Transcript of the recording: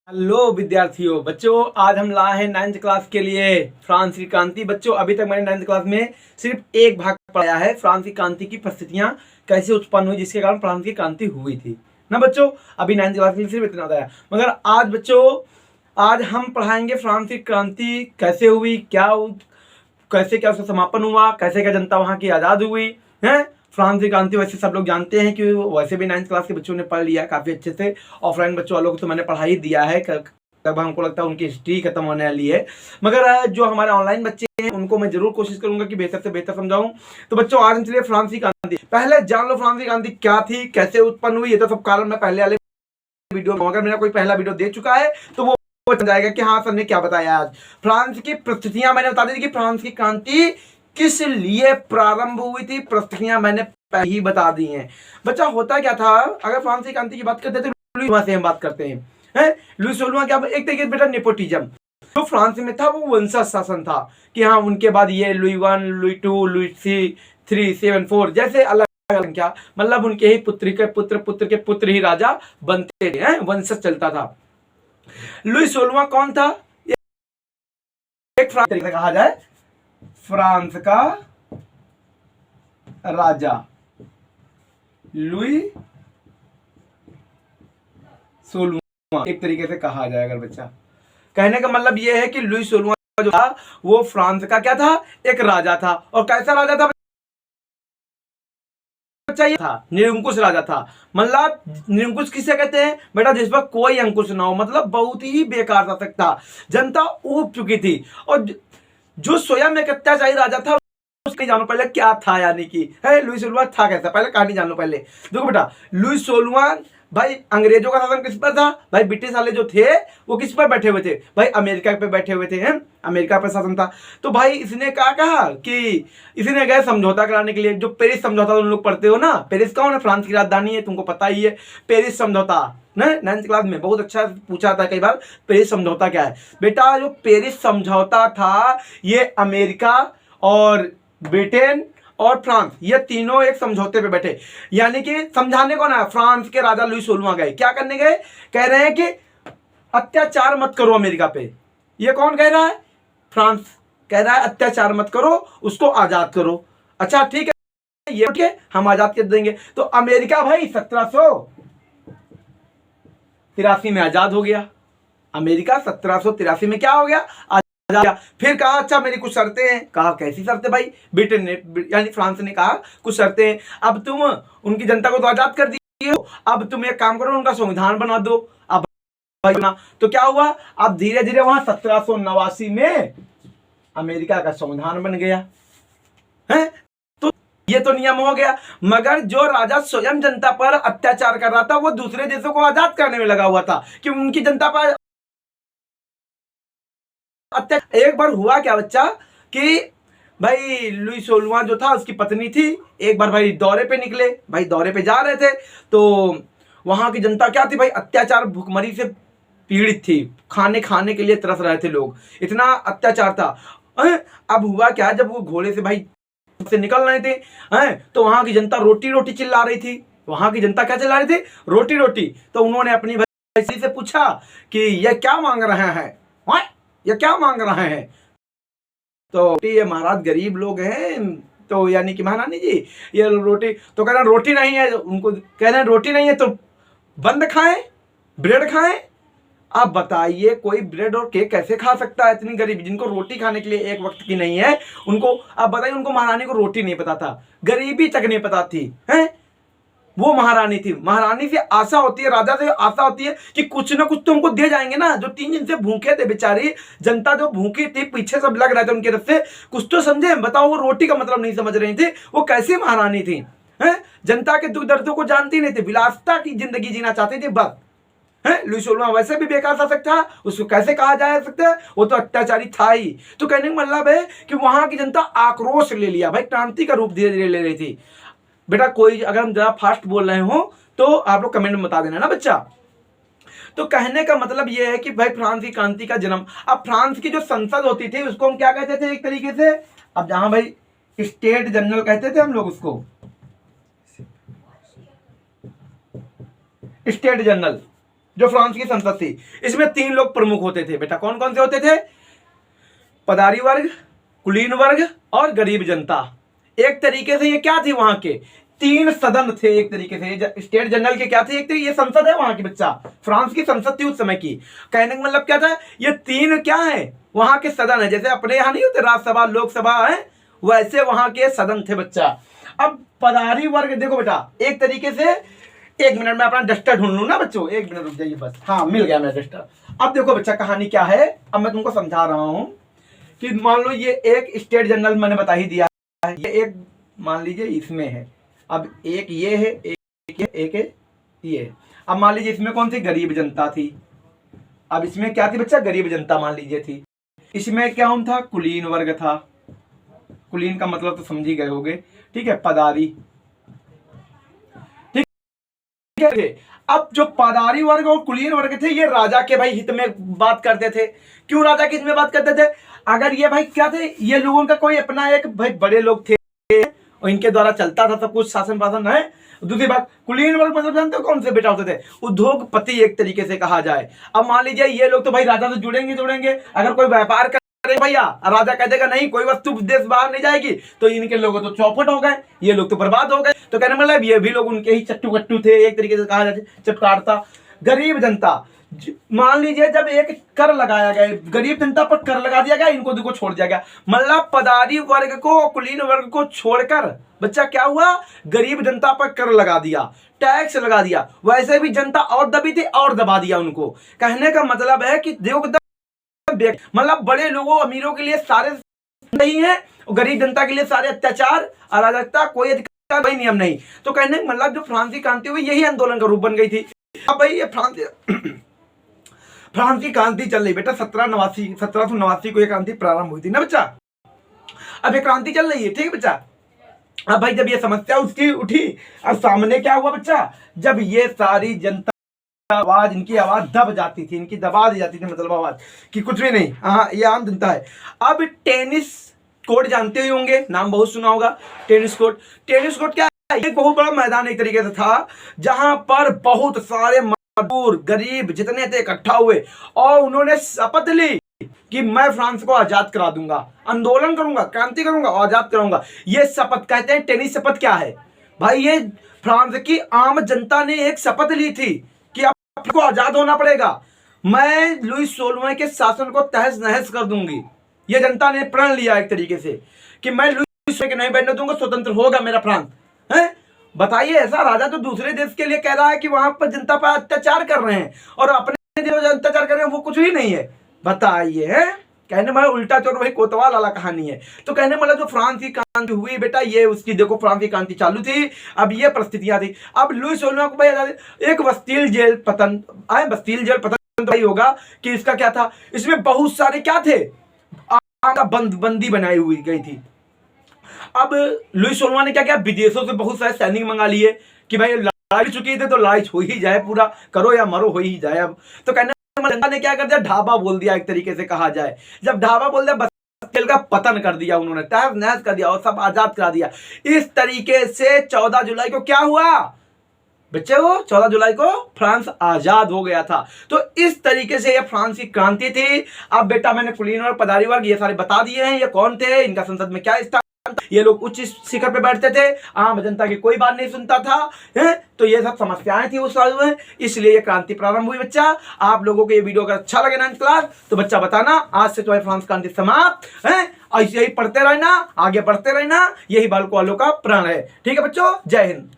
Hello विद्यार्थियों बच्चों, आज हम लाए हैं 9th क्लास के लिए फ्रांस की क्रांति। बच्चों, अभी तक मैंने 9th क्लास में सिर्फ एक भाग पढ़ाया है, फ्रांस की क्रांति की परिस्थितियां कैसे उत्पन्न हुई जिसके कारण फ्रांस की क्रांति हुई थी ना बच्चों। अभी 9th क्लास के लिए सिर्फ इतना था, मगर आज बच्चों आज हम पढ़ाएंगे फ्रांस की क्रांति कैसे हुई, कैसे क्या उसका समापन हुआ, कैसे क्या जनता वहाँ की आज़ाद हुई है। फ्रांस की क्रांति वैसे सब लोग जानते हैं कि वैसे भी 9th क्लास के बच्चों ने पढ़ लिया काफ़ी अच्छे से। ऑफलाइन बच्चों वालों को तो मैंने पढ़ा ही दिया है, तब हमको लगता है उनकी हिस्ट्री खत्म होने वाली है, मगर जो हमारे ऑनलाइन बच्चे हैं उनको मैं जरूर कोशिश करूंगा कि बेहतर से बेहतर समझाऊं। तो बच्चों आज हम चलिए फ्रांस की क्रांति, पहले जान लो फ्रांस की क्रांति क्या थी, कैसे उत्पन्न हुई। ये तो सब कारण मैं पहले वाले वीडियो में, अगर मेरा कोई पहला वीडियो दे चुका है तो वो समझ जाएगा कि हाँ सर ने क्या बताया। आज फ्रांस की परिस्थितियां मैंने बता दी कि फ्रांस की क्रांति किस लिए प्रारंभ हुई थी, परिस्थितियां मैंने पहले ही बता दी हैं। बच्चा होता क्या था, अगर फ्रांस की क्रांति की बात करते हैं तो लुई से हम बात करते हैं। लुई सोलवा क्या, एक तरीके से बेटा नेपोटिज्म जो फ्रांस में था वो वंशज शासन था कि हाँ उनके बाद ये लुई 1, लुई 2, लुई 3, 7, 4 जैसे अलग संख्या, मतलब उनके ही पुत्र के पुत्र ही राजा बनते थे, वंशज चलता था। लुई 16वां कौन था, एक फ्रांस तरीके से कहा जाए फ्रांस का राजा लुई 16वां एक तरीके से कहा जाए। अगर बच्चा कहने का मतलब यह है कि लुई 16वां जो था वो फ्रांस का क्या था, एक राजा था। और कैसा राजा था चाहिए था, निरंकुश राजा था। मतलब निरंकुश किसे कहते हैं बेटा, जिस पर कोई अंकुश ना हो, मतलब बहुत ही बेकार शासक था, जनता ऊब चुकी थी। और जो स्वयं एक अत्याचारी राजा था उसके जानो पहले क्या था, यानी कि है लुई 16वां था कैसा, पहले कहानी जान लो। पहले देखो बेटा, लुई 16वां भाई अंग्रेजों का शासन किस पर था, भाई ब्रिटिश वाले जो थे वो किस पर बैठे हुए थे, भाई अमेरिका पे बैठे हुए थे, हैं अमेरिका पर शासन था। तो भाई इसने कहा कि इसने गए समझौता कराने के लिए, जो पेरिस समझौता तुम लोग पढ़ते हो ना, पेरिस कौन है, फ्रांस की राजधानी है, तुमको पता ही है। पेरिस समझौता ना 9th क्लास में बहुत अच्छा पूछा था कई बार, पेरिस समझौता क्या है बेटा। जो पेरिस समझौता था ये अमेरिका और ब्रिटेन और फ्रांस, ये तीनों एक समझौते पे बैठे, यानी कि समझाने को ना फ्रांस के राजा लुई 16वां गए, क्या करने गए, कह रहे हैं कि अत्याचार मत करो अमेरिका पे। ये कौन कह रहा है, फ्रांस कह रहा है अत्याचार मत करो, उसको आजाद करो। अच्छा ठीक है, ये उठ के हम आजाद कर देंगे। तो अमेरिका भाई 1783 में आजाद हो गया। अमेरिका 1783 में क्या हो गया, फिर कहा अच्छा मेरी कुछ शर्तें हैं। कहा कैसी शर्तें भाई, ब्रिटेन ने यानी फ्रांस ने कहा कुछ शर्तें हैं, अब तुम उनकी जनता को तो आजाद कर दिए हो, अब तुम एक काम करो उनका संविधान बना दो। अब भाई बना तो क्या हुआ, अब धीरे धीरे वहां 1789 में अमेरिका का संविधान बन गया है। तो ये तो नियम हो गया, मगर जो राजा स्वयं जनता पर अत्याचार कर रहा था वो दूसरे देशों को आजाद करने में लगा हुआ था कि उनकी जनता पर एक बार हुआ क्या बच्चा कि भाई लुई 16वां जो था उसकी पत्नी थी, एक बार भाई दौरे पे निकले, भाई दौरे पे जा रहे थे तो वहां की जनता क्या थी भाई, अत्याचार भुखमरी से पीड़ित थी, खाने के लिए तरस रहे थे लोग, इतना अत्याचार था। अब हुआ क्या, जब वो घोड़े से भाई से निकल रहे थे तो वहां की जनता रोटी रोटी चिल्ला रही थी। वहां की जनता क्या चिल्ला रही थी, रोटी रोटी। तो उन्होंने अपनी भाई से पूछा कि यह क्या मांग रहे हैं, ये क्या मांग रहे हैं। तो ये महाराज गरीब लोग हैं, तो यानी कि महारानी जी ये रोटी, तो कह रहे रोटी नहीं है, उनको कह रहे हैं रोटी नहीं है तो बंद खाएं, ब्रेड खाएं। अब बताइए कोई ब्रेड और केक कैसे खा सकता है, इतनी गरीब जिनको रोटी खाने के लिए एक वक्त की नहीं है उनको। अब बताइए उनको महारानी को रोटी नहीं पता था, गरीबी तक नहीं पता थी, हैं वो महारानी थी। महारानी से आशा होती है, राजा से आशा होती है कि कुछ ना कुछ तो हमको दे जाएंगे ना। जो 3 दिन से भूखे थे बेचारी जनता, जो भूखी थी, पीछे सब लग रहे थे उनके तरफ से, कुछ तो समझे। बताओ वो रोटी का मतलब नहीं समझ रही थी, वो कैसी महारानी थी, हैं जनता के दुख दर्दों को जानती नहीं थी, विलासता की जिंदगी जीना चाहती थी बस। लुई 16वां वैसे भी बेकार शासक था, उसको कैसे कहा जा सकता है, वो तो अत्याचारी था ही। तो कहने का मतलब है कि वहां की जनता आक्रोश ले लिया, भाई क्रांति का रूप धीरे धीरे ले रही थी। बेटा कोई अगर हम जरा फास्ट बोल रहे हो तो आप लोग कमेंट में बता देना ना बच्चा। तो कहने का मतलब यह है कि भाई फ्रांस की क्रांति का जन्म, अब फ्रांस की जो संसद होती थी उसको हम क्या कहते थे एक तरीके से, अब जहां भाई स्टेट जनरल कहते थे हम लोग उसको, स्टेट जनरल जो फ्रांस की संसद थी, इसमें 3 लोग प्रमुख होते थे बेटा। कौन कौन से होते थे? पदारी वर्ग, कुलीन वर्ग और गरीब जनता। एक तरीके से ये क्या थी, वहां के 3 सदन थे। एक तरीके से स्टेट जनरल के क्या थे, एक तो ये संसद है वहां की बच्चा, फ्रांस की संसद थी उस समय की। कहने का मतलब क्या था, ये 3 क्या है, वहां के सदन है। जैसे अपने यहाँ नहीं होते राज्यसभा लोकसभा है, वैसे वहां के सदन थे बच्चा। अब पदारी वर्ग देखो बेटा, एक तरीके से, 1 मिनट में अपना डस्टर ढूंढ लूं ना बच्चों, 1 मिनट रुक जाइए बस। हाँ, मिल गया मेरा डस्टर। अब देखो बच्चा कहानी क्या है, अब मैं तुमको समझा रहा हूं कि मान लो ये एक स्टेट जनरल मैंने बता ही दिया है, ये एक मान लीजिए इसमें है, अब एक ये है, एक है ये है। अब मान लीजिए इसमें कौन सी, गरीब जनता थी। अब इसमें क्या थी बच्चा, गरीब जनता मान लीजिए थी। इसमें क्या था, कुलीन वर्ग था। कुलीन का मतलब तो समझ ही गए होगे, ठीक है, पदारी, ठीक है। अब जो पदारी वर्ग और कुलीन वर्ग थे, ये राजा के भाई हित में बात करते थे। क्यों राजा के हित में बात करते थे? अगर ये भाई क्या थे, ये लोगों का कोई अपना एक भाई बड़े लोग थे और इनके द्वारा चलता था सब कुछ, शासन वासन है। दूसरी बात, कुलीन वर्ग मतलब जानते हो कौन से बेटा होते थे, उद्योगपति एक तरीके से कहा जाए। अब मान लीजिए ये लोग तो भाई राजा से जुड़ेंगे, अगर कोई व्यापार करे भैया, राजा कह देगा नहीं कोई वस्तु देश बाहर नहीं जाएगी, तो इनके लोग तो चौपट हो गए, ये लोग तो बर्बाद हो गए। तो कहने मतलब ये भी लोग उनके ही चट्टू कट्टू थे, एक तरीके से कहा जाए चटकार था। गरीब जनता, मान लीजिए जब एक कर लगाया गया, गरीब जनता पर कर लगा दिया गया, इनको देखो छोड़ दिया गया। मतलब पदारी वर्ग को, कुलीन वर्ग को छोड़कर बच्चा क्या हुआ, गरीब जनता पर कर लगा दिया, टैक्स लगा दिया। वैसे भी जनता और दबी थी और दबा दिया उनको। कहने का मतलब है कि देखो, मतलब बड़े लोगों अमीरों के लिए सारे नहीं है, गरीब जनता के लिए सारे अत्याचार, अराजकता, कोई अधिकार, कोई नियम नहीं। तो कहने का मतलब जो फ्रांसीसी क्रांति हुई, यही आंदोलन का रूप बन गई थी। अब भाई ये फ्रांसीसी क्रांति चल रही बेटा, 1789 को ये क्रांति प्रारंभ हुई थी ना बच्चा। अब ये क्रांति चल रही है, ठीक है बच्चा। अब भाई जब ये समस्या उसकी उठी, अब सामने क्या हुआ बच्चा, जब ये सारी जनता आवाज, इनकी आवाज दब जाती थी, इनकी दबा दी जाती थी, मतलब आवाज कि कुछ भी नहीं, हाँ ये आम जनता है। अब टेनिस कोर्ट जानते ही होंगे, नाम बहुत सुना होगा, टेनिस कोर्ट। टेनिस कोर्ट क्या है, एक बहुत बड़ा मैदान एक तरीके से था, जहां पर बहुत सारे मजदूर गरीब जितने थे इकट्ठा हुए और उन्होंने शपथ ली कि मैं फ्रांस को आजाद करा दूंगा, आंदोलन करूंगा, क्रांति करूंगा, आजाद कराऊंगा। ये शपथ कहते हैं टेनिस शपथ। क्या है भाई, ये फ्रांस की आम जनता ने एक शपथ ली थी कि आपको आजाद होना पड़ेगा, मैं लुई 16वें के शासन को तहस नहस कर दूंगी। ये जनता ने प्रण लिया एक तरीके से कि मैं लुई 16वें के नहीं बैठने दूंगा, स्वतंत्र होगा मेरा फ्रांस है। बताइए, ऐसा राजा तो दूसरे देश के लिए कह रहा है कि वहां पर जनता पर अत्याचार कर रहे हैं और अपने देश में अत्याचार कर रहे हैं, वो कुछ ही नहीं है। बताइए, है कहने मतलब उल्टा चोर वही कोतवाल वाला कहानी है। तो कहने मतलब जो फ्रांसीसी क्रांति हुई बेटा, ये उसकी देखो फ्रांसीसी क्रांति चालू थी। अब ये परिस्थितियां थी। अब लुई 16वां को भाई एक बस्तील जेल पतन आए, बस्तील जेल पतन तो होगा कि इसका क्या था, इसमें बहुत सारे क्या थे, बंदी बनाई हुई गई थी। अब लुई 16वां ने क्या किया, विदेशों से बहुत सारे सैनिक मंगा लिए कि भाई लड़ाई चुकी थी तो लड़ाई हो ही जाए, पूरा करो या मरो हो ही जाए। अब तो कहने जनता ने क्या कर दिया, ढाबा बोल दिया एक तरीके से कहा जाए। जब ढाबा बोल दिया, बस्तील का पतन कर दिया उन्होंने, तहस नहस कर दिया और सब आजाद करा दिया। इस तरीके से 14 जुलाई को क्या हुआ बच्चे, वो 14 जुलाई को फ्रांस आजाद हो गया था। तो इस तरीके से ये फ्रांसीसी क्रांति थी। अब बेटा मैंने कुलीन और पदारी वर्ग ये सारे बता दिए हैं, ये कौन थे, इनका संसद में क्या स्थान, ये लोग उच्च शिखर पे बैठते थे, आम जनता की कोई बात नहीं सुनता था, है? तो ये सब समस्याएं थी उस साल में, इसलिए ये क्रांति प्रारंभ हुई बच्चा। आप लोगों को ये वीडियो अगर अच्छा लगे 9th क्लास तो बच्चा बताना, आज से तुम्हारी फ्रांस क्रांति समाप्त है। ऐसे ही पढ़ते रहना, आगे बढ़ते रहना, यही बाल को का प्रण है। ठीक है बच्चों, जय हिंद।